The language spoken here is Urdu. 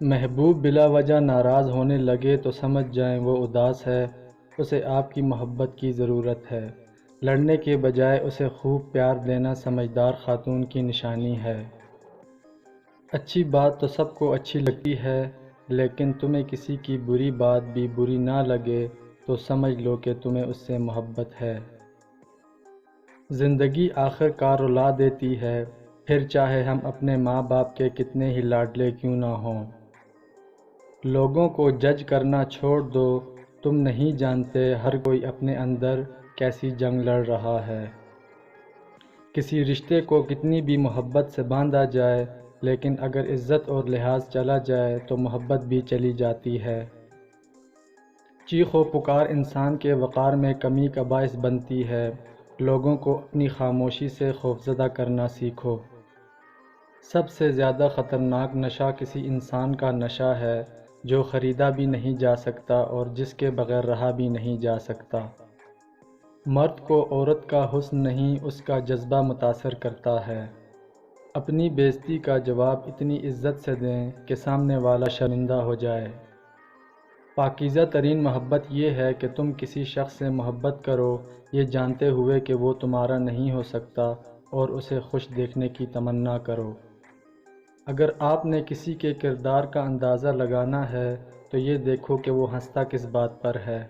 محبوب بلا وجہ ناراض ہونے لگے تو سمجھ جائیں وہ اداس ہے، اسے آپ کی محبت کی ضرورت ہے۔ لڑنے کے بجائے اسے خوب پیار دینا سمجھدار خاتون کی نشانی ہے۔ اچھی بات تو سب کو اچھی لگتی ہے، لیکن تمہیں کسی کی بری بات بھی بری نہ لگے تو سمجھ لو کہ تمہیں اس سے محبت ہے۔ زندگی آخر کار رلا دیتی ہے، پھر چاہے ہم اپنے ماں باپ کے کتنے ہی لاڈلے کیوں نہ ہوں۔ لوگوں کو جج کرنا چھوڑ دو، تم نہیں جانتے ہر کوئی اپنے اندر کیسی جنگ لڑ رہا ہے۔ کسی رشتے کو کتنی بھی محبت سے باندھا جائے، لیکن اگر عزت اور لحاظ چلا جائے تو محبت بھی چلی جاتی ہے۔ چیخ و پکار انسان کے وقار میں کمی کا باعث بنتی ہے۔ لوگوں کو اپنی خاموشی سے خوفزدہ کرنا سیکھو۔ سب سے زیادہ خطرناک نشہ کسی انسان کا نشہ ہے جو خریدا بھی نہیں جا سکتا اور جس کے بغیر رہا بھی نہیں جا سکتا۔ مرد کو عورت کا حسن نہیں، اس کا جذبہ متاثر کرتا ہے۔ اپنی بے عزتی کا جواب اتنی عزت سے دیں کہ سامنے والا شرمندہ ہو جائے۔ پاکیزہ ترین محبت یہ ہے کہ تم کسی شخص سے محبت کرو یہ جانتے ہوئے کہ وہ تمہارا نہیں ہو سکتا اور اسے خوش دیکھنے کی تمنا کرو۔ اگر آپ نے کسی کے کردار کا اندازہ لگانا ہے تو یہ دیکھو کہ وہ ہنستا کس بات پر ہے۔